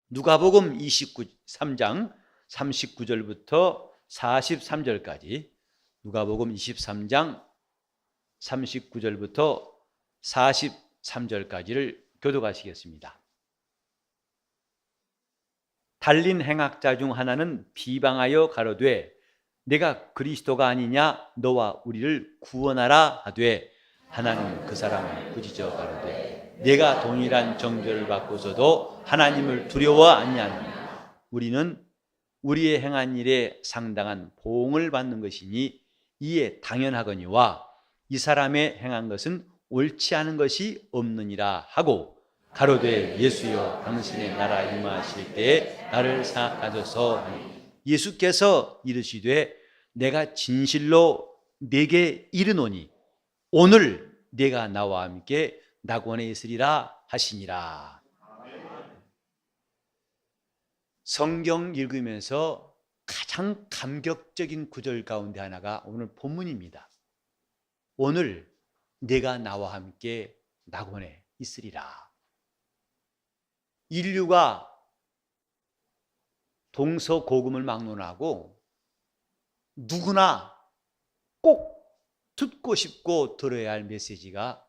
누가복음 23장 39절부터 43절까지 누가복음 23장 39절부터 43절까지를 교독하시겠습니다. 달린 행악자 중 하나는 비방하여 가로되 내가 그리스도가 아니냐 너와 우리를 구원하라 하되 하나는 그 사람을 꾸짖어 가로되 내가 동일한 정죄를 받고서도 하나님을 두려워 아니하느냐 우리는 우리의 행한 일에 상당한 보응을 받는 것이니 이에 당연하거니와 이 사람의 행한 것은 옳지 않은 것이 없느니라 하고 가로되 예수여 당신의 나라 임하실 때에 나를 생각하소서 하니 예수께서 이르시되 내가 진실로 네게 이르노니 오늘 네가 나와 함께 낙원에 있으리라 하시니라. 성경 읽으면서 가장 감격적인 구절 가운데 하나가 오늘 본문입니다. 오늘 네가 나와 함께 낙원에 있으리라. 인류가 동서고금을 막론하고 누구나 꼭 듣고 싶고 들어야 할 메시지가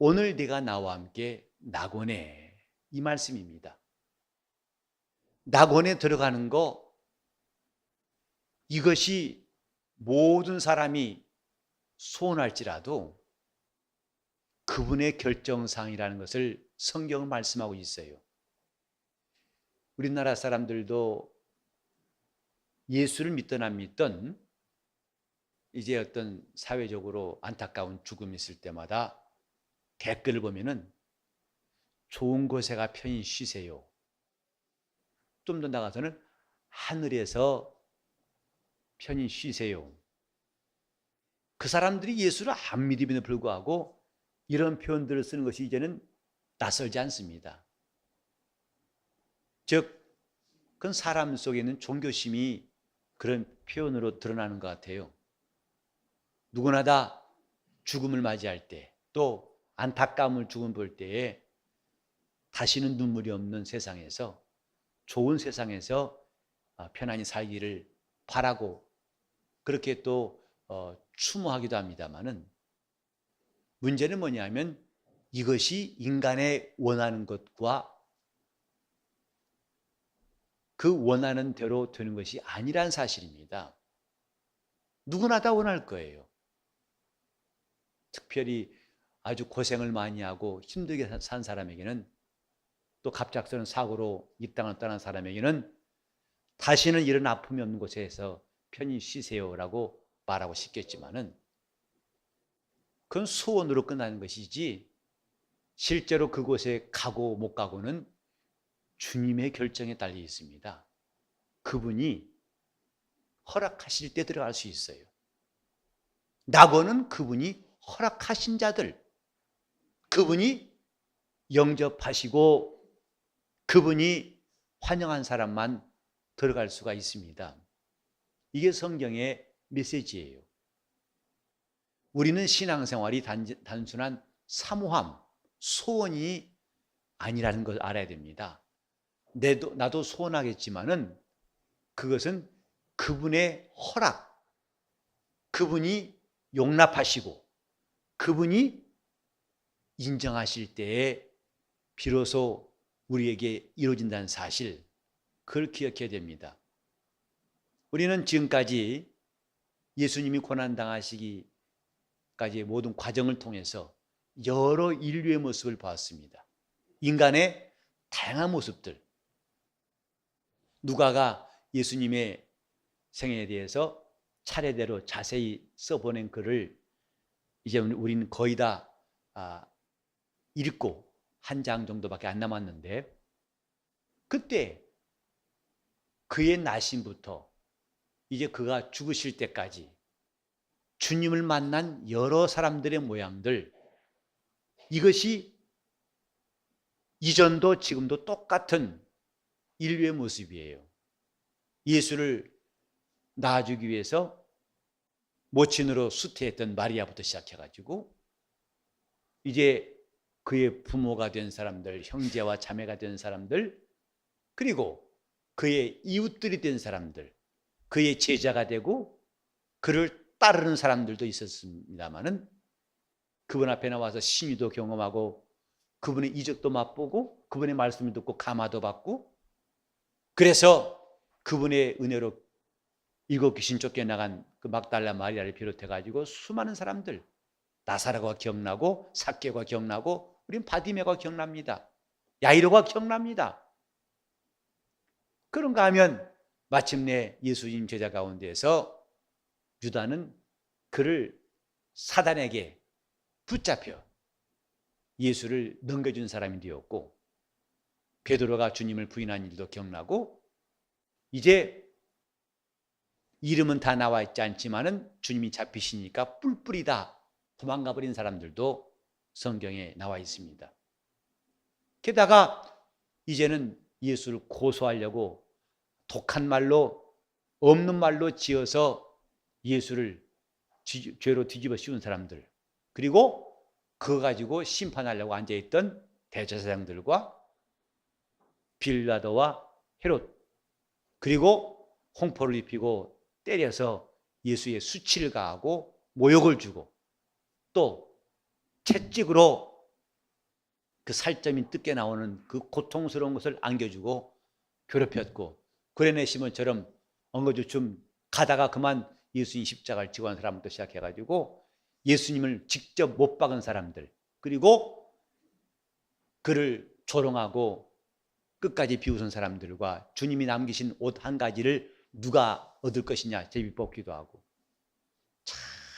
오늘 네가 나와 함께 낙원에, 이 말씀입니다. 낙원에 들어가는 거, 이것이 모든 사람이 소원할지라도 그분의 결정사항이라는 것을 성경은 말씀하고 있어요. 우리나라 사람들도 예수를 믿든 안 믿든 이제 어떤 사회적으로 안타까운 죽음이 있을 때마다 댓글을 보면은 좋은 곳에 가 편히 쉬세요. 좀 더 나가서는 하늘에서 편히 쉬세요. 그 사람들이 예수를 안 믿음에도 불구하고 이런 표현들을 쓰는 것이 이제는 낯설지 않습니다. 즉, 그건 사람 속에 있는 종교심이 그런 표현으로 드러나는 것 같아요. 누구나 다 죽음을 맞이할 때, 또 안타까움을 죽음 볼 때에 다시는 눈물이 없는 세상에서, 좋은 세상에서 편안히 살기를 바라고 그렇게 또 추모하기도 합니다마는, 문제는 뭐냐면 이것이 인간의 원하는 것과 그 원하는 대로 되는 것이 아니란 사실입니다. 누구나 다 원할 거예요. 특별히 아주 고생을 많이 하고 힘들게 산 사람에게는, 또 갑작스러운 사고로 이 땅을 떠난 사람에게는 다시는 이런 아픔이 없는 곳에서 편히 쉬세요라고 말하고 싶겠지만은, 그건 소원으로 끝나는 것이지 실제로 그곳에 가고 못 가고는 주님의 결정에 달려 있습니다. 그분이 허락하실 때 들어갈 수 있어요. 낙원은 그분이 허락하신 자들, 그분이 영접하시고 그분이 환영한 사람만 들어갈 수가 있습니다. 이게 성경의 메시지예요. 우리는 신앙생활이 단순한 사모함, 소원이 아니라는 걸 알아야 됩니다. 나도 소원하겠지만은 그것은 그분의 허락, 그분이 용납하시고 그분이 인정하실 때에 비로소 우리에게 이루어진다는 사실, 그걸 기억해야 됩니다. 우리는 지금까지 예수님이 고난당하시기까지의 모든 과정을 통해서 여러 인류의 모습을 보았습니다. 인간의 다양한 모습들. 누가가 예수님의 생애에 대해서 차례대로 자세히 써보낸 글을 이제 우리는 거의 다 읽고 한 장 정도밖에 안 남았는데, 그때 그의 나심부터 이제 그가 죽으실 때까지 주님을 만난 여러 사람들의 모양들, 이것이 이전도 지금도 똑같은 인류의 모습이에요. 예수를 낳아주기 위해서 모친으로 수태했던 마리아부터 시작해가지고 이제 그의 부모가 된 사람들, 형제와 자매가 된 사람들, 그리고 그의 이웃들이 된 사람들, 그의 제자가 되고 그를 따르는 사람들도 있었습니다마는 그분 앞에 나와서 신유도 경험하고 그분의 이적도 맛보고 그분의 말씀을 듣고 감화도 받고, 그래서 그분의 은혜로 일곱 귀신 쫓겨나간 그 막달라 마리아를 비롯해 가지고 수많은 사람들, 나사로가 기억나고 삭개가 기억나고 우린 바디메가 기억납니다. 야이로가 기억납니다. 그런가 하면 마침내 예수님 제자 가운데에서 유다는 그를 사단에게 붙잡혀 예수를 넘겨준 사람이 되었고, 베드로가 주님을 부인한 일도 기억나고, 이제 이름은 다 나와 있지 않지만은 주님이 잡히시니까 뿔뿔이 다 도망가 버린 사람들도 성경에 나와 있습니다. 게다가 이제는 예수를 고소하려고 독한 말로, 없는 말로 지어서 예수를 죄로 뒤집어 씌운 사람들, 그리고 그거 가지고 심판하려고 앉아있던 대제사장들과 빌라도와 헤롯, 그리고 홍포를 입히고 때려서 예수의 수치를 가하고 모욕을 주고, 또 채찍으로 그 살점이 뜯겨 나오는 그 고통스러운 것을 안겨주고 괴롭혔고, 구레네 시몬처럼 엉거주춤 가다가 그만 예수님 십자가를 지고 한 사람부터 시작해가지고 예수님을 직접 못 박은 사람들, 그리고 그를 조롱하고 끝까지 비웃은 사람들과 주님이 남기신 옷 한 가지를 누가 얻을 것이냐 제비 뽑기도 하고,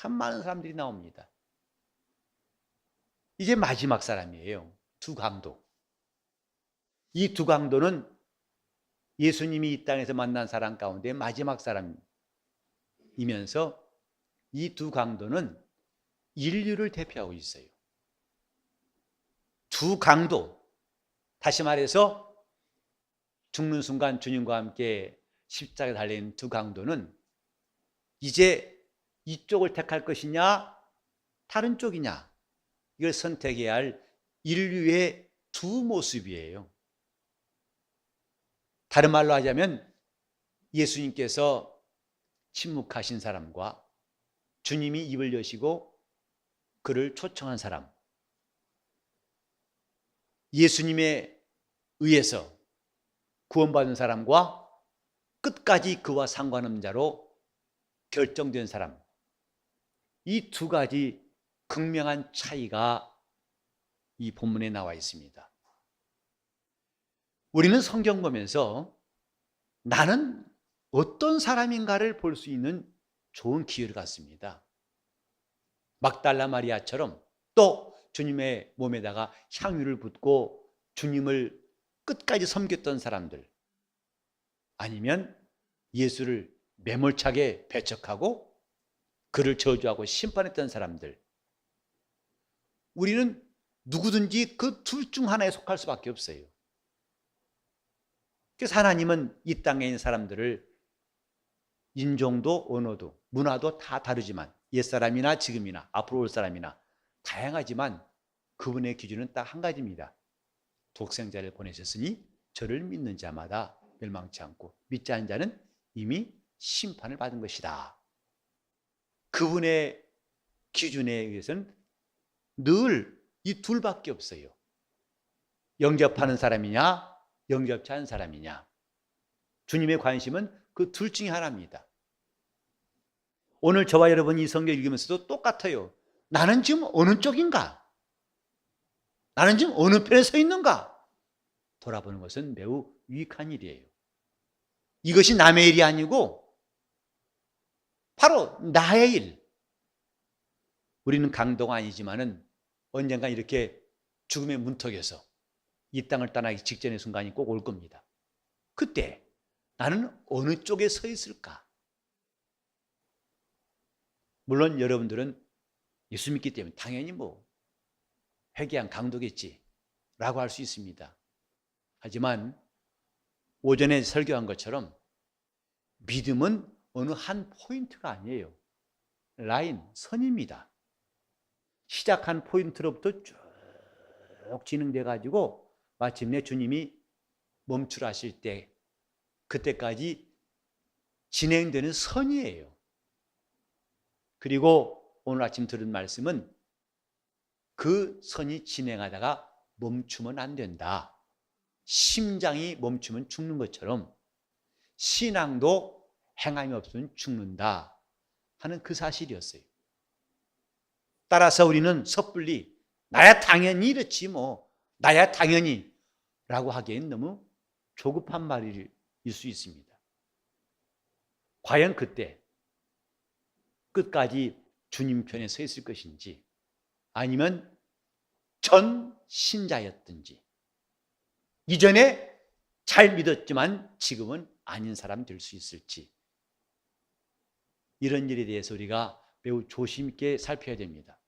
참 많은 사람들이 나옵니다. 이제 마지막 사람이에요. 두 강도. 이 두 강도는 예수님이 이 땅에서 만난 사람 가운데 마지막 사람이면서 이 두 강도는 인류를 대표하고 있어요. 두 강도, 다시 말해서 죽는 순간 주님과 함께 십자가에 달린 두 강도는 이제 이쪽을 택할 것이냐 다른 쪽이냐, 이걸 선택해야 할 인류의 두 모습이에요. 다른 말로 하자면 예수님께서 침묵하신 사람과 주님이 입을 여시고 그를 초청한 사람, 예수님에 의해서 구원받은 사람과 끝까지 그와 상관없는 자로 결정된 사람, 이 두 가지 극명한 차이가 이 본문에 나와 있습니다. 우리는 성경 보면서 나는 어떤 사람인가를 볼 수 있는 좋은 기회를 갖습니다. 막달라 마리아처럼, 또 주님의 몸에다가 향유를 붓고 주님을 끝까지 섬겼던 사람들, 아니면 예수를 매몰차게 배척하고 그를 저주하고 심판했던 사람들, 우리는 누구든지 그 둘 중 하나에 속할 수밖에 없어요. 그래서 하나님은 이 땅에 있는 사람들을 인종도 언어도 문화도 다 다르지만, 옛사람이나 지금이나 앞으로 올 사람이나 다양하지만 그분의 기준은 딱 한 가지입니다. 독생자를 보내셨으니 저를 믿는 자마다 멸망치 않고 믿지 않은 자는 이미 심판을 받은 것이다. 그분의 기준에 의해서는 늘 이 둘밖에 없어요. 영접하는 사람이냐 영접치 않은 사람이냐. 주님의 관심은 그 둘 중에 하나입니다. 오늘 저와 여러분이 이 성경 읽으면서도 똑같아요. 나는 지금 어느 쪽인가? 나는 지금 어느 편에 서 있는가? 돌아보는 것은 매우 유익한 일이에요. 이것이 남의 일이 아니고 바로 나의 일. 우리는 강도가 아니지만은 언젠가 이렇게 죽음의 문턱에서 이 땅을 떠나기 직전의 순간이 꼭 올 겁니다. 그때 나는 어느 쪽에 서 있을까? 물론 여러분들은 예수 믿기 때문에 당연히 뭐 회개한 강도겠지 라고 할 수 있습니다. 하지만 오전에 설교한 것처럼 믿음은 어느 한 포인트가 아니에요. 라인, 선입니다. 시작한 포인트로부터 쭉 진행돼 가지고 마침내 주님이 멈추라 하실 때 그때까지 진행되는 선이에요. 그리고 오늘 아침 들은 말씀은 그 선이 진행하다가 멈추면 안 된다. 심장이 멈추면 죽는 것처럼 신앙도 행함이 없으면 죽는다 하는 그 사실이었어요. 따라서 우리는 섣불리 나야 당연히 이렇지 뭐 나야 당연히 라고 하기엔 너무 조급한 말일 수 있습니다. 과연 그때 끝까지 주님 편에 서 있을 것인지 아니면 전 신자였든지 이전에 잘 믿었지만 지금은 아닌 사람 될 수 있을지 이런 일에 대해서 우리가 매우 조심 있게 살펴야 됩니다.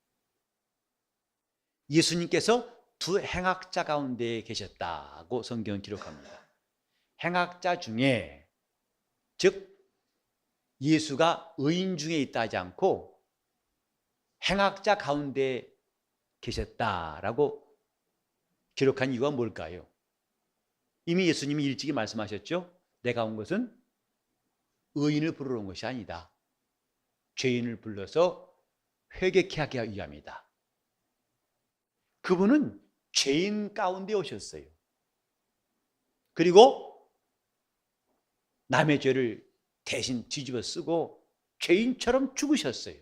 예수님께서 두 행악자 가운데 계셨다고 성경은 기록합니다. 행악자 중에 즉 예수가 의인 중에 있다 하지 않고 행악자 가운데 계셨다라고 기록한 이유가 뭘까요? 이미 예수님이 일찍이 말씀하셨죠. 내가 온 것은 의인을 부르러 온 것이 아니다. 죄인을 불러서 회개케 하기 위함이다. 그분은 죄인 가운데 오셨어요. 그리고 남의 죄를 대신 뒤집어 쓰고 죄인처럼 죽으셨어요.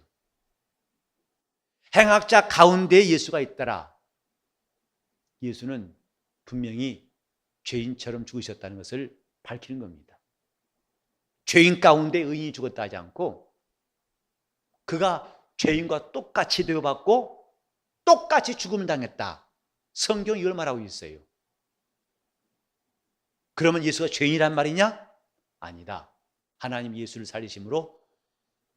행악자 가운데 예수가 있더라. 예수는 분명히 죄인처럼 죽으셨다는 것을 밝히는 겁니다. 죄인 가운데 의인이 죽었다 하지 않고 그가 죄인과 똑같이 대우받고 똑같이 죽음을 당했다. 성경이 이걸 말하고 있어요. 그러면 예수가 죄인이란 말이냐? 아니다. 하나님 예수를 살리심으로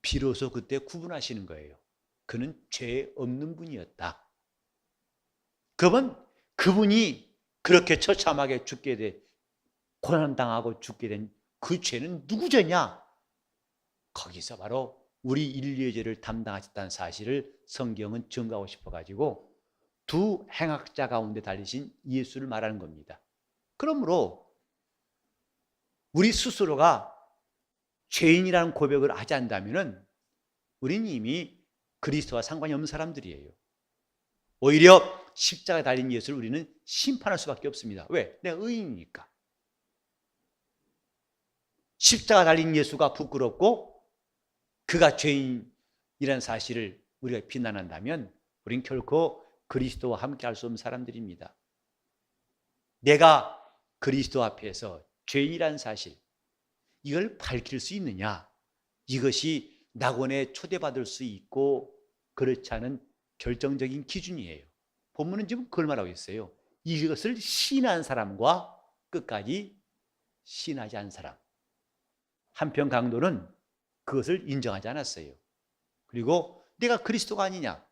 비로소 그때 구분하시는 거예요. 그는 죄 없는 분이었다. 그러면 그분이 그렇게 처참하게 죽게 돼 고난당하고 죽게 된 그 죄는 누구 죄냐? 거기서 바로 우리 인류의 죄를 담당하셨다는 사실을 성경은 증거하고 싶어가지고 두 행악자 가운데 달리신 예수를 말하는 겁니다. 그러므로 우리 스스로가 죄인이라는 고백을 하지 않는다면 우리는 이미 그리스도와 상관이 없는 사람들이에요. 오히려 십자가에 달린 예수를 우리는 심판할 수밖에 없습니다. 왜? 내가 의인이니까. 십자가 달린 예수가 부끄럽고 그가 죄인이라는 사실을 우리가 비난한다면 우리는 결코 그리스도와 함께 할 수 없는 사람들입니다. 내가 그리스도 앞에서 죄인이라는 사실 이걸 밝힐 수 있느냐? 이것이 낙원에 초대받을 수 있고 그렇지 않은 결정적인 기준이에요. 본문은 지금 그걸 말하고 있어요. 이것을 신한 사람과 끝까지 신하지 않은 사람. 한편 강도는 그것을 인정하지 않았어요. 그리고 내가 그리스도가 아니냐?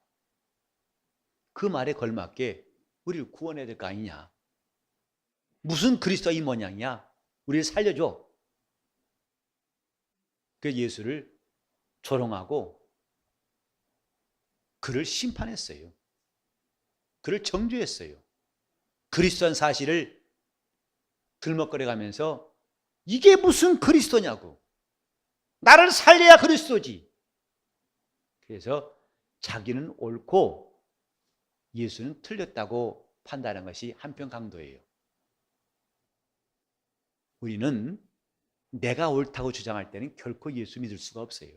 그 말에 걸맞게 우리를 구원해야 될 거 아니냐? 무슨 그리스도가 이 모양이야? 우리를 살려줘. 그 예수를 조롱하고 그를 심판했어요. 그를 정죄했어요. 그리스도한 사실을 들먹거려가면서 이게 무슨 그리스도냐고. 나를 살려야 그리스도지. 그래서 자기는 옳고 예수는 틀렸다고 판단하는 것이 한편 강도예요. 우리는 내가 옳다고 주장할 때는 결코 예수 믿을 수가 없어요.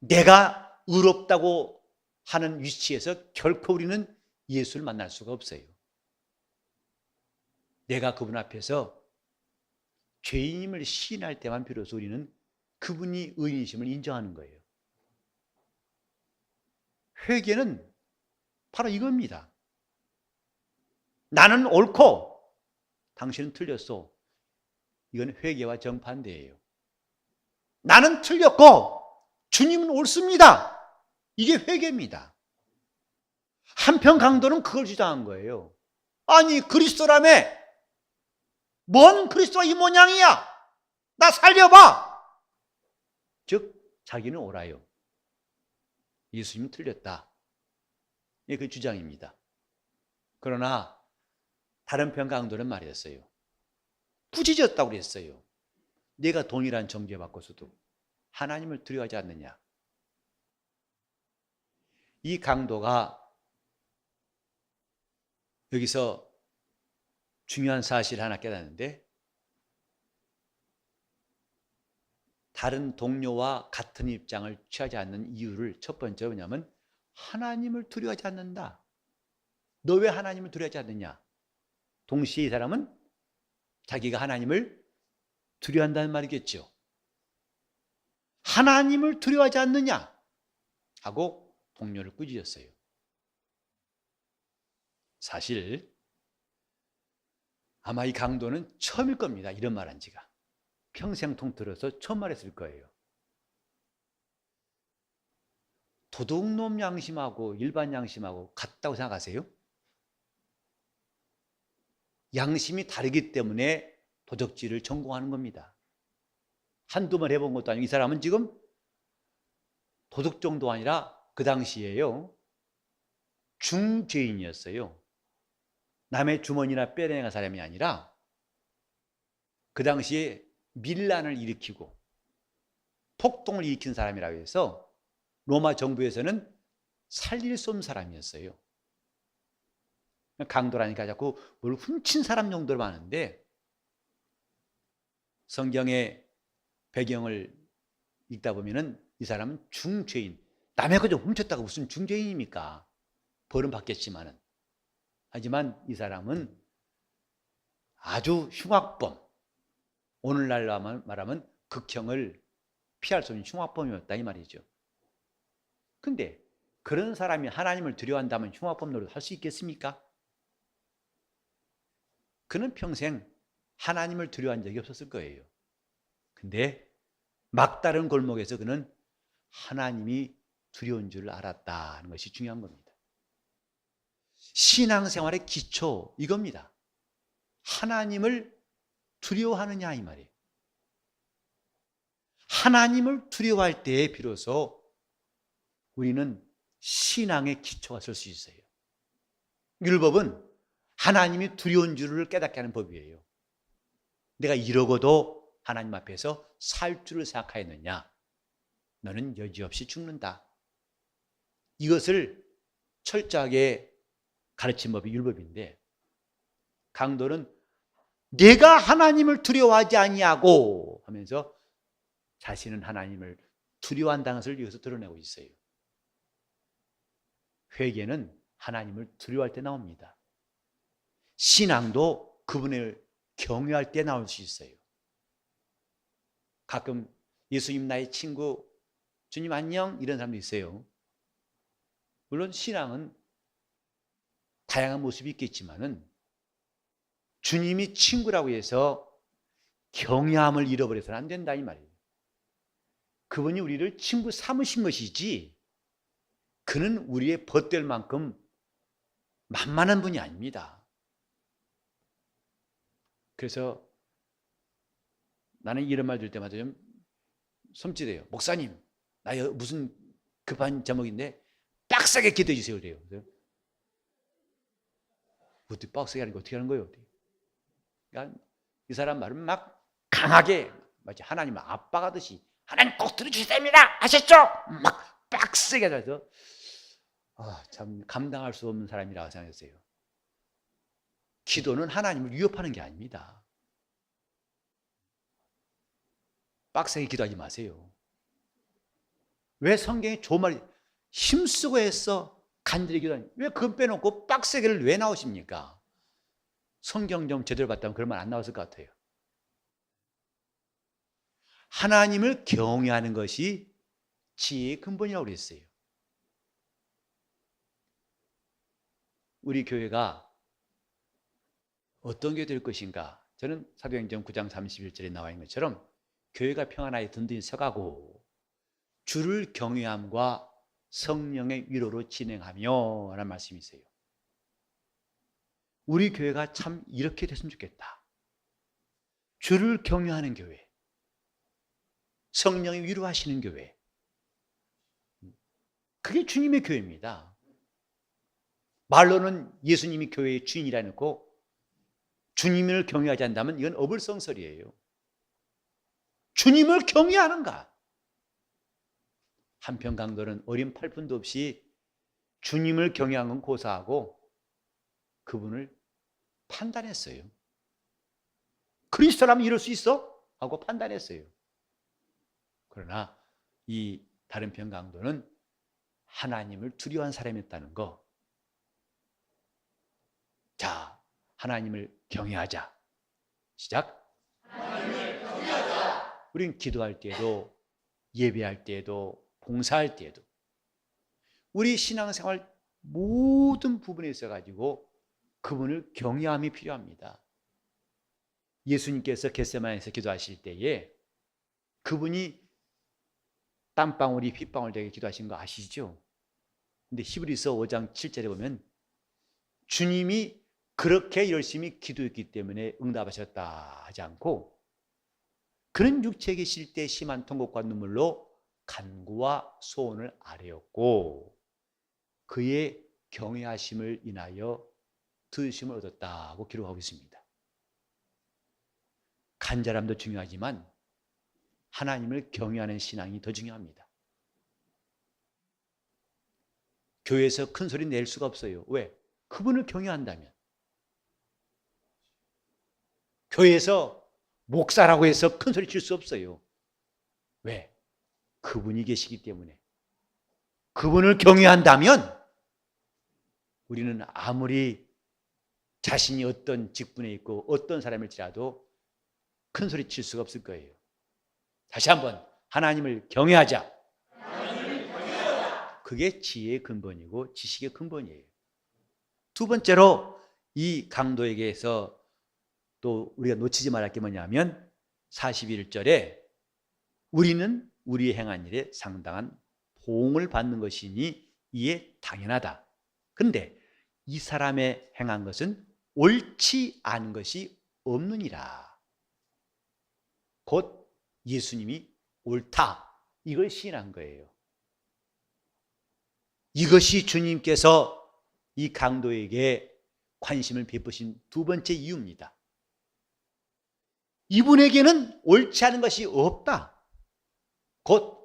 내가 의롭다고 하는 위치에서 결코 우리는 예수를 만날 수가 없어요. 내가 그분 앞에서 죄인임을 시인할 때만 비로소 우리는 그분이 의인이심을 인정하는 거예요. 회개는 바로 이겁니다. 나는 옳고 당신은 틀렸어. 이건 회개와 정반대예요. 나는 틀렸고 주님은 옳습니다. 이게 회개입니다. 한편 강도는 그걸 주장한 거예요. 아니 그리스도라며 뭔 그리스도가 이 모양이야? 나 살려봐. 즉 자기는 옳아요. 예수님은 틀렸다. 이게 그 주장입니다. 그러나 다른 편 강도는 말했어요. 꾸짖었다고 그랬어요. 내가 동일한 정죄 받고서도 하나님을 두려워하지 않느냐. 이 강도가 여기서 중요한 사실 하나 깨닫는데, 다른 동료와 같은 입장을 취하지 않는 이유를 첫 번째 뭐냐면 하나님을 두려워하지 않는다. 너 왜 하나님을 두려워하지 않느냐? 동시에 이 사람은 자기가 하나님을 두려워한다는 말이겠죠. 하나님을 두려워하지 않느냐 하고 동료를 꾸짖었어요. 사실 아마 이 강도는 처음일 겁니다. 이런 말한 지가. 평생 통틀어서 처음 말했을 거예요. 도둑놈 양심하고 일반 양심하고 같다고 생각하세요? 양심이 다르기 때문에 도적질을 전공하는 겁니다. 한두 번 해본 것도 아니고 이 사람은 지금 도둑 정도 아니라 그 당시에요, 중죄인이었어요. 남의 주머니나 빼내간 사람이 아니라 그 당시에 밀란을 일으키고 폭동을 일으킨 사람이라고 해서 로마 정부에서는 살릴 수 없는 사람이었어요. 강도라니까 자꾸 뭘 훔친 사람 정도로 많은데, 성경의 배경을 읽다 보면은 이 사람은 중죄인, 남의 거 좀 훔쳤다가 무슨 중죄인입니까? 벌은 받겠지만은. 하지만 이 사람은 아주 흉악범, 오늘날로 말하면 극형을 피할 수 없는 흉악범이었다 이 말이죠. 근데 그런 사람이 하나님을 두려워한다면 흉악범 노릇 할 수 있겠습니까? 그는 평생 하나님을 두려워한 적이 없었을 거예요. 근데 막다른 골목에서 그는 하나님이 두려운 줄 알았다는 것이 중요한 겁니다. 신앙생활의 기초 이겁니다. 하나님을 두려워하느냐 이 말이에요. 하나님을 두려워할 때에 비로소 우리는 신앙의 기초가 설 수 있어요. 율법은 하나님이 두려운 줄을 깨닫게 하는 법이에요. 내가 이러고도 하나님 앞에서 살 줄을 생각하였느냐? 너는 여지없이 죽는다. 이것을 철저하게 가르친 법이 율법인데, 강도는 내가 하나님을 두려워하지 아니하고 하면서 자신은 하나님을 두려워한다는 것을 여기서 드러내고 있어요. 회개는 하나님을 두려워할 때 나옵니다. 신앙도 그분을 경외할 때 나올 수 있어요. 가끔 예수님 나의 친구, 주님 안녕 이런 사람도 있어요. 물론 신앙은 다양한 모습이 있겠지만은 주님이 친구라고 해서 경외함을 잃어버려서는 안 된다 이 말이에요. 그분이 우리를 친구 삼으신 것이지 그는 우리의 벗될 만큼 만만한 분이 아닙니다. 그래서 나는 이런 말 들을 때마다 좀 섬찟해요. 목사님, 나 무슨 급한 제목인데 빡세게 기도해 주세요. 그래요. 어떻게 빡세게 하는 거 어떻게 하는 거예요? 그러니까 이 사람 말은 막 강하게 마치 하나님 아빠 가듯이 하나님 꼭 들어주셔야 됩니다. 아셨죠? 막 빡세게 해서 참 감당할 수 없는 사람이라고 생각했어요. 기도는 하나님을 위협하는 게 아닙니다. 빡세게 기도하지 마세요. 왜 성경에 좋은 말이 힘쓰고 해서 간절히 기도하니 왜 그건 빼놓고 빡세게를 왜 나오십니까? 성경 좀 제대로 봤다면 그런 말 안 나왔을 것 같아요. 하나님을 경외하는 것이 지혜의 근본이라고 그랬어요. 우리 교회가 어떤 교회 될 것인가? 저는 사도행전 9장 31절에 나와 있는 것처럼 교회가 평안하게 든든히 서가고 주를 경외함과 성령의 위로로 진행하며 라는 말씀이 있어요. 우리 교회가 참 이렇게 됐으면 좋겠다. 주를 경외하는 교회, 성령이 위로하시는 교회, 그게 주님의 교회입니다. 말로는 예수님이 교회의 주인이라 놓고 주님을 경외하지 않는다면 이건 어불성설이에요. 주님을 경외하는가? 한편 강도는 어린 팔분도 없이 주님을 경외한 건 고사하고 그분을 판단했어요. 그리스도라면 이럴 수 있어? 하고 판단했어요. 그러나 이 다른 편 강도는 하나님을 두려워한 사람이었다는 거. 자, 하나님을 경외하자. 시작. 하나님을 경외하자. 우린 기도할 때에도, 예배할 때에도, 봉사할 때에도 우리 신앙생활 모든 부분에 있어가지고 그분을 경외함이 필요합니다. 예수님께서 겟세마네에서 기도하실 때에 그분이 땀방울이 핏방울 되게 기도하신 거 아시죠? 근데 히브리서 5장 7절에 보면 주님이 그렇게 열심히 기도했기 때문에 응답하셨다 하지 않고 그는 육체에 계실 때 심한 통곡과 눈물로 간구와 소원을 아뢰었고 그의 경외하심을 인하여 들으심을 얻었다고 기록하고 있습니다. 간절함도 중요하지만 하나님을 경외하는 신앙이 더 중요합니다. 교회에서 큰 소리 낼 수가 없어요. 왜? 그분을 경외한다면. 교회에서 목사라고 해서 큰 소리 칠 수 없어요. 왜? 그분이 계시기 때문에. 그분을 경외한다면 우리는 아무리 자신이 어떤 직분에 있고 어떤 사람일지라도 큰 소리 칠 수가 없을 거예요. 다시 한번 하나님을 경외하자. 그게 지혜의 근본이고 지식의 근본이에요. 두 번째로 이 강도에게서 또 우리가 놓치지 말할 게 뭐냐면 41절에 우리는 우리의 행한 일에 상당한 보응을 받는 것이니 이에 당연하다. 그런데 이 사람의 행한 것은 옳지 않은 것이 없느니라. 곧 예수님이 옳다. 이걸 시인한 거예요. 이것이 주님께서 이 강도에게 관심을 베푸신 두 번째 이유입니다. 이분에게는 옳지 않은 것이 없다. 곧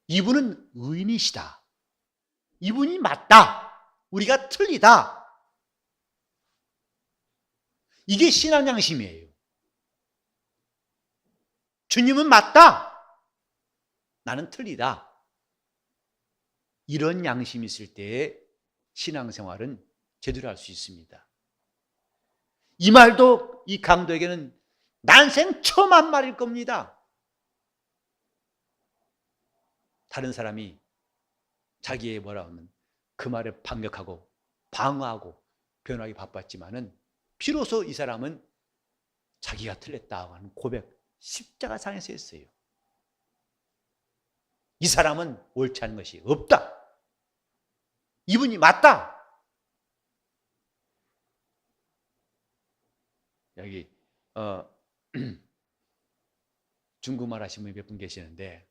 이분은 의인이시다. 이분이 맞다. 우리가 틀리다. 이게 신앙 양심이에요. 주님은 맞다. 나는 틀리다. 이런 양심이 있을 때에 신앙생활은 제대로 할 수 있습니다. 이 말도 이 강도에게는 난생 처음 한 말일 겁니다. 다른 사람이 자기의 뭐라 하면 그 말에 반격하고 방어하고 변호하기 바빴지만은 비로소 이 사람은 자기가 틀렸다고 하는 고백, 십자가상에서 했어요. 이 사람은 옳지 않은 것이 없다. 이분이 맞다. 여기 중국말 하시는 분이 몇 분 계시는데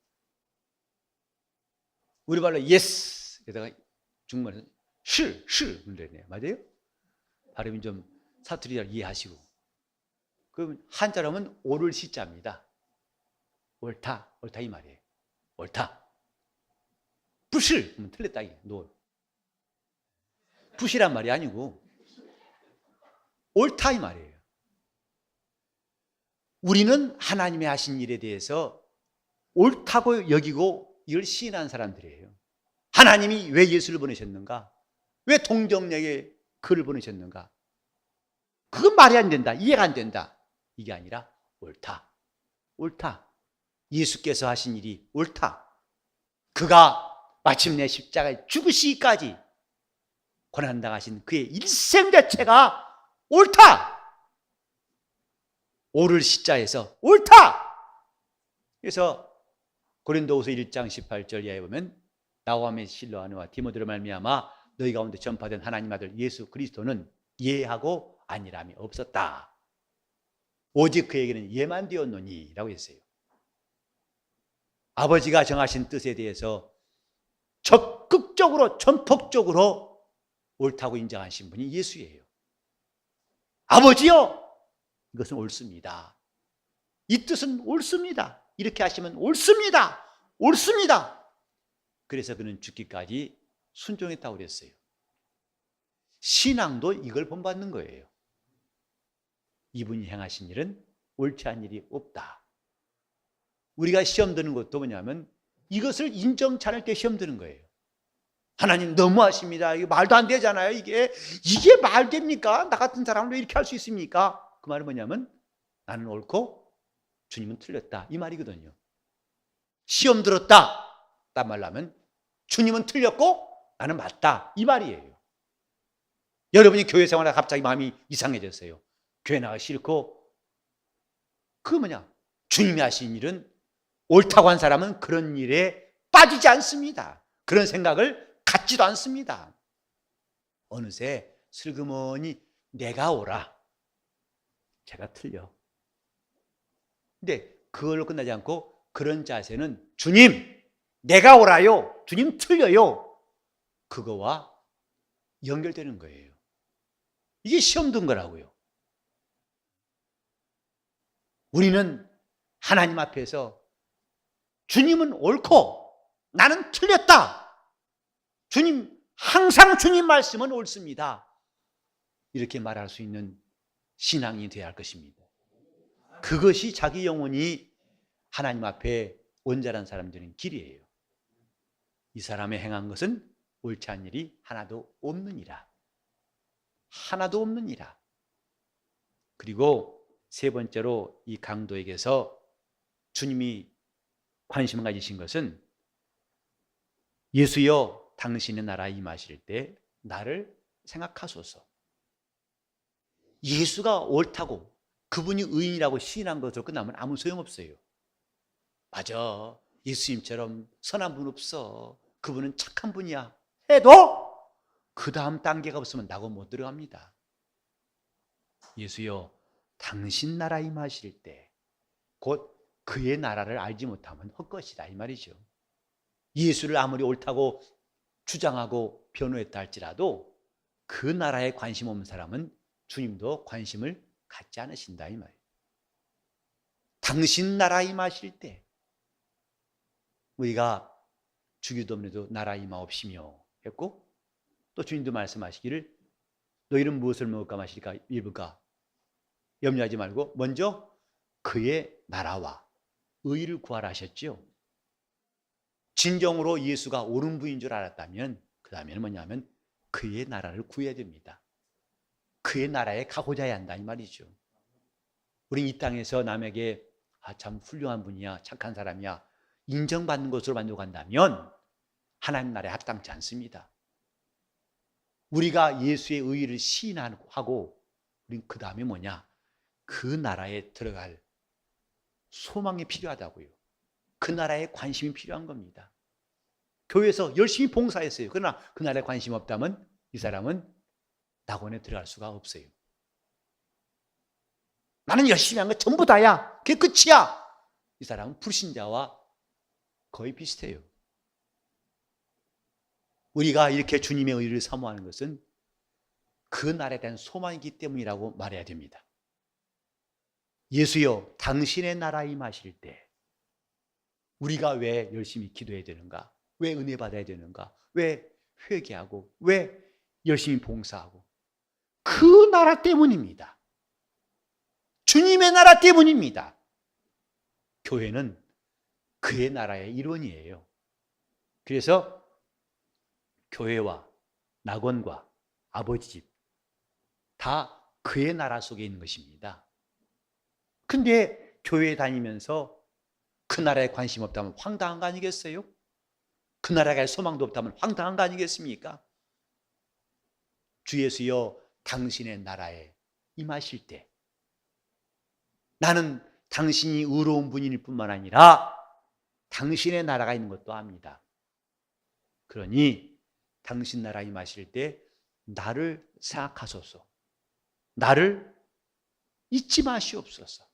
우리 말로 yes 에다가 중국말은 시 그러네요. 맞아요? 발음이 좀 사투리라 이해하시고. 그럼 한자로 하면 옳을 시자입니다. 옳다, 옳다 이 말이에요. 옳다. 부실 그러면 틀렸다 이게 노. 부실한 말이 아니고 옳다 이 말이에요. 우리는 하나님의 하신 일에 대해서 옳다고 여기고 이걸 시인한 사람들이에요. 하나님이 왜 예수를 보내셨는가? 왜 동정녀에게 그를 보내셨는가? 그건 말이 안 된다. 이해가 안 된다. 이게 아니라 옳다. 옳다. 예수께서 하신 일이 옳다. 그가 마침내 십자가에 죽으시기까지 고난당하신 그의 일생 자체가 옳다. 옳을 시자에서 옳다. 그래서 고린도후서 1장 18절 이하에 보면 나와의 실로아느와 디모데로 말미암아 너희 가운데 전파된 하나님 아들 예수 그리스도는 예하고 아니람이 없었다. 오직 그에게는 예만 되었노니 라고 했어요. 아버지가 정하신 뜻에 대해서 적극적으로 전폭적으로 옳다고 인정하신 분이 예수예요. 아버지요, 이것은 옳습니다. 이 뜻은 옳습니다. 이렇게 하시면 옳습니다. 옳습니다. 그래서 그는 죽기까지 순종했다고 그랬어요. 신앙도 이걸 본받는 거예요. 이분이 행하신 일은 옳지 않은 일이 없다. 우리가 시험 드는 것도 뭐냐면 이것을 인정치 않을 때 시험 드는 거예요. 하나님 너무하십니다. 이게 말도 안 되잖아요. 이게 말 됩니까? 나 같은 사람은 왜 이렇게 할 수 있습니까? 그 말은 뭐냐면 나는 옳고 주님은 틀렸다. 이 말이거든요. 시험 들었다. 딴 말로 하면 주님은 틀렸고 나는 맞다. 이 말이에요. 여러분이 교회 생활에 갑자기 마음이 이상해졌어요. 교회 나가기 싫고, 그거 뭐냐? 주님이 하신 일은 옳다고 한 사람은 그런 일에 빠지지 않습니다. 그런 생각을 갖지도 않습니다. 어느새 슬그머니 내가 옳아. 제가 틀려. 근데 그걸로 끝나지 않고 그런 자세는 주님, 내가 옳아요. 주님 틀려요. 그거와 연결되는 거예요. 이게 시험 든 거라고요. 우리는 하나님 앞에서 주님은 옳고 나는 틀렸다. 주님, 항상 주님 말씀은 옳습니다. 이렇게 말할 수 있는 신앙이 되어야 할 것입니다. 그것이 자기 영혼이 하나님 앞에 온전한 사람들인 길이에요. 이 사람의 행한 것은 옳지 않은 일이 하나도 없느니라. 하나도 없느니라. 그리고 세 번째로 이 강도에게서 주님이 관심을 가지신 것은 예수여 당신의 나라에 임하실 때 나를 생각하소서. 예수가 옳다고 그분이 의인이라고 시인한 것으로 끝나면 아무 소용없어요. 맞아, 예수님처럼 선한 분 없어, 그분은 착한 분이야 해도 그 다음 단계가 없으면 나고 못 들어갑니다. 예수여 당신 나라에 임하실 때 곧 그의 나라를 알지 못하면 헛것이다 이 말이죠. 예수를 아무리 옳다고 주장하고 변호했다 할지라도 그 나라에 관심 없는 사람은 주님도 관심을 갖지 않으신다 이 말이에요. 당신 나라에 임하실 때, 우리가 주기도문에도 나라에 임하옵시며 했고, 또 주님도 말씀하시기를 너희는 무엇을 먹을까 마실까 입을까 염려하지 말고 먼저 그의 나라와 의를 구하라 하셨죠. 진정으로 예수가 옳은 분인 줄 알았다면 그 다음에는 뭐냐면 그의 나라를 구해야 됩니다. 그의 나라에 가고자 해야 한다 이 말이죠. 우리 이 땅에서 남에게 참 훌륭한 분이야, 착한 사람이야 인정받는 것으로 만족한다면 하나님 나라에 합당치 않습니다. 우리가 예수의 의의를 시인하고 우린 그 다음에 뭐냐? 그 나라에 들어갈 소망이 필요하다고요. 그 나라에 관심이 필요한 겁니다. 교회에서 열심히 봉사했어요. 그러나 그 나라에 관심 없다면 이 사람은 낙원에 들어갈 수가 없어요. 나는 열심히 한 거 전부 다야, 그게 끝이야, 이 사람은 불신자와 거의 비슷해요. 우리가 이렇게 주님의 의를 사모하는 것은 그 나라에 대한 소망이기 때문이라고 말해야 됩니다. 예수여 당신의 나라에 임하실 때 우리가 왜 열심히 기도해야 되는가? 왜 은혜 받아야 되는가? 왜 회개하고 왜 열심히 봉사하고? 그 나라 때문입니다. 주님의 나라 때문입니다. 교회는 그의 나라의 일원이에요. 그래서 교회와 낙원과 아버지 집 다 그의 나라 속에 있는 것입니다. 근데 교회에 다니면서 그 나라에 관심 없다면 황당한 거 아니겠어요? 그 나라에 갈 소망도 없다면 황당한 거 아니겠습니까? 주 예수여 당신의 나라에 임하실 때 나는 당신이 의로운 분일 뿐만 아니라 당신의 나라가 있는 것도 압니다. 그러니 당신 나라에 임하실 때 나를 생각하소서. 나를 잊지 마시옵소서.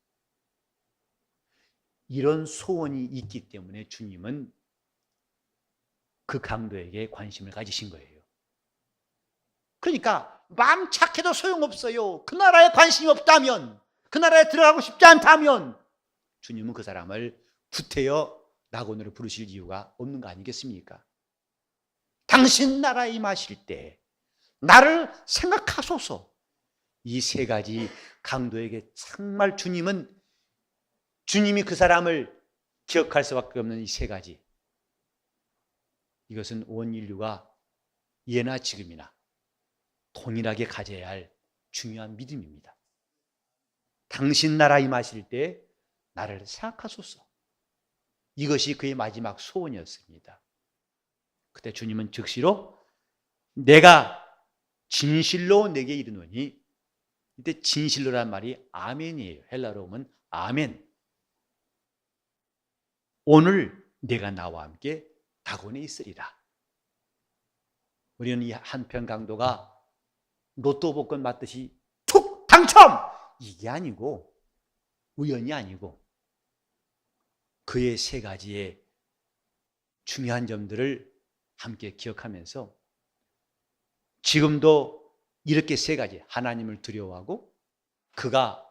이런 소원이 있기 때문에 주님은 그 강도에게 관심을 가지신 거예요. 그러니까 마음 착해도 소용없어요. 그 나라에 관심이 없다면, 그 나라에 들어가고 싶지 않다면 주님은 그 사람을 구태여 낙원으로 부르실 이유가 없는 거 아니겠습니까? 당신 나라에 임하실 때 나를 생각하소서. 이 세 가지 강도에게 정말 주님이 그 사람을 기억할 수밖에 없는 이 세 가지, 이것은 온 인류가 예나 지금이나 동일하게 가져야 할 중요한 믿음입니다. 당신 나라 임하실 때 나를 생각하소서. 이것이 그의 마지막 소원이었습니다. 그때 주님은 즉시로 내가 진실로 내게 이르노니, 이때 진실로란 말이 아멘이에요. 헬라로 오면 아멘. 오늘 내가 나와 함께 낙원에 있으리라. 우리는 이 한편 강도가 로또 복권 맞듯이 툭 당첨! 이게 아니고, 우연이 아니고, 그의 세 가지의 중요한 점들을 함께 기억하면서 지금도 이렇게 세 가지, 하나님을 두려워하고 그가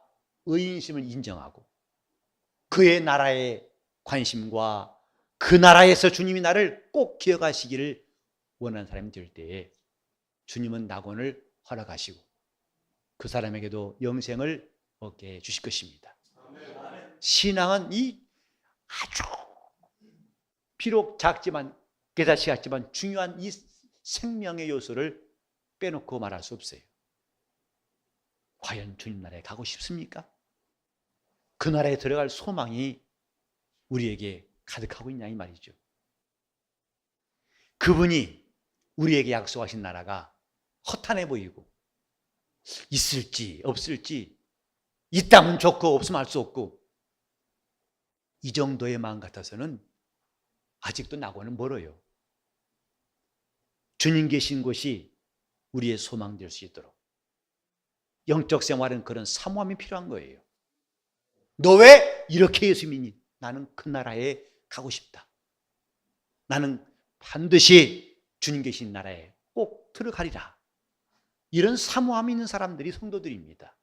의인심을 인정하고 그의 나라의 관심과 그 나라에서 주님이 나를 꼭 기억하시기를 원하는 사람이 될 때에 주님은 낙원을 허락하시고 그 사람에게도 영생을 얻게 해주실 것입니다. 신앙은 이 아주 비록 작지만 깨닫지 않지만 중요한 이 생명의 요소를 빼놓고 말할 수 없어요. 과연 주님 나라에 가고 싶습니까? 그 나라에 들어갈 소망이 우리에게 가득하고 있냐 이 말이죠. 그분이 우리에게 약속하신 나라가 허탄해 보이고 있을지 없을지, 있다면 좋고 없으면 할 수 없고, 이 정도의 마음 같아서는 아직도 낙원은 멀어요. 주님 계신 곳이 우리의 소망 될 수 있도록 영적 생활은 그런 사모함이 필요한 거예요. 너 왜 이렇게 예수 믿니? 나는 그 나라에 가고 싶다. 나는 반드시 주님 계신 나라에 꼭 들어가리라. 이런 사모함이 있는 사람들이 성도들입니다.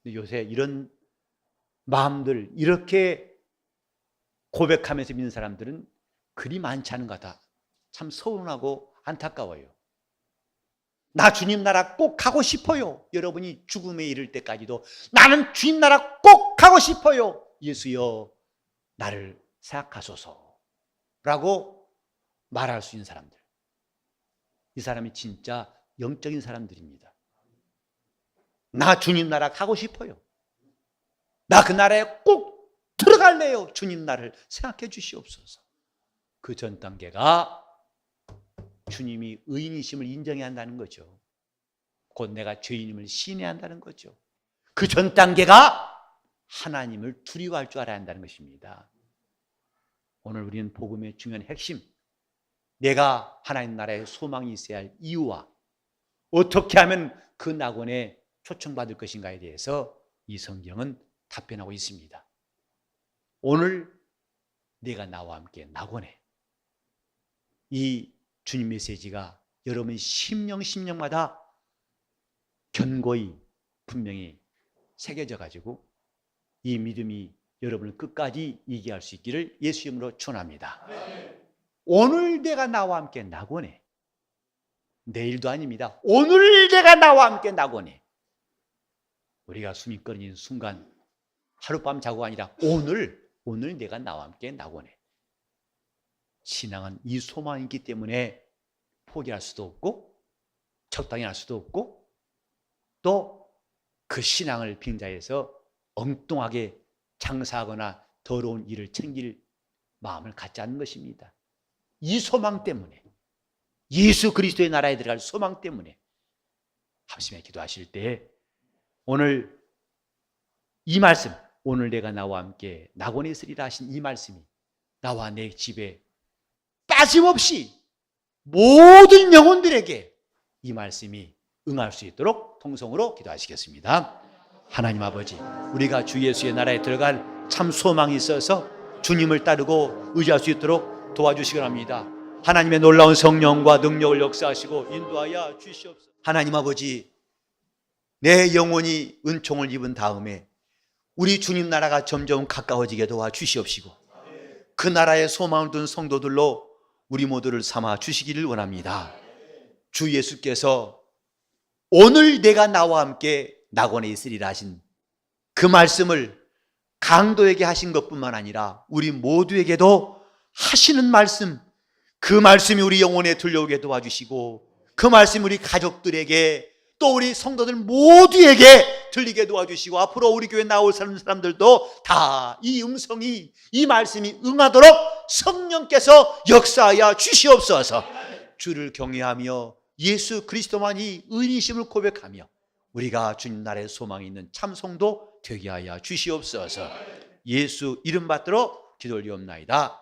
요새 이런 마음들, 이렇게 고백하면서 믿는 사람들은 그리 많지 않은 것 같아. 참 서운하고 안타까워요. 나 주님 나라 꼭 가고 싶어요. 여러분이 죽음에 이를 때까지도 나는 주님 나라 꼭 가고 싶어요. 예수여 나를 생각하소서 라고 말할 수 있는 사람들, 이 사람이 진짜 영적인 사람들입니다. 나 주님 나라 가고 싶어요. 나 그 나라에 꼭 들어갈래요. 주님 나를 생각해 주시옵소서. 그 전 단계가 주님이 의인이심을 인정해야 한다는 거죠. 곧 내가 죄인임을 신뢰해야 한다는 거죠. 그 전 단계가 하나님을 두려워할 줄 알아야 한다는 것입니다. 오늘 우리는 복음의 중요한 핵심, 내가 하나님 나라에 소망이 있어야 할 이유와 어떻게 하면 그 낙원에 초청받을 것인가에 대해서 이 성경은 답변하고 있습니다. 오늘 내가 나와 함께 낙원에, 이 주님 메시지가 여러분의 심령마다 견고히 분명히 새겨져 가지고 이 믿음이 여러분을 끝까지 이기할 수 있기를 예수 이름으로 축원합니다. 오늘 내가 나와 함께 낙원에, 내일도 아닙니다. 오늘 내가 나와 함께 낙원에. 우리가 숨이 끊어진 순간 하룻밤 자고가 아니라 오늘 내가 나와 함께 낙원에. 신앙은 이 소망이 있기 때문에 포기할 수도 없고 적당히 할 수도 없고 또 그 신앙을 빙자해서 엉뚱하게 장사하거나 더러운 일을 챙길 마음을 갖지 않는 것입니다. 이 소망 때문에, 예수 그리스도의 나라에 들어갈 소망 때문에 합심해 기도하실 때 오늘 이 말씀, 오늘 내가 나와 함께 낙원에 있으리라 하신 이 말씀이 나와 내 집에 빠짐없이 모든 영혼들에게 이 말씀이 응할 수 있도록 통성으로 기도하시겠습니다. 하나님 아버지, 우리가 주 예수의 나라에 들어갈 참 소망이 있어서 주님을 따르고 의지할 수 있도록 도와주시기 합니다. 하나님의 놀라운 성령과 능력을 역사하시고 인도하여 주시옵소서. 하나님 아버지, 내 영혼이 은총을 입은 다음에 우리 주님 나라가 점점 가까워지게 도와주시옵시고 그 나라의 소망을 둔 성도들로 우리 모두를 삼아 주시기를 원합니다. 주 예수께서 오늘 내가 나와 함께 낙원에 있으리라 하신 그 말씀을 강도에게 하신 것뿐만 아니라 우리 모두에게도 하시는 말씀, 그 말씀이 우리 영혼에 들려오게 도와주시고 그 말씀이 우리 가족들에게 또 우리 성도들 모두에게 들리게 도와주시고 앞으로 우리 교회 나올 사람들도 다 이 음성이, 이 말씀이 응하도록 성령께서 역사하여 주시옵소서. 주를 경외하며 예수 그리스도만이 의리심을 고백하며 우리가 주님 나라의 소망이 있는 참 성도 되게 하여 주시옵소서. 예수 이름 받들어 기도 올리옵나이다.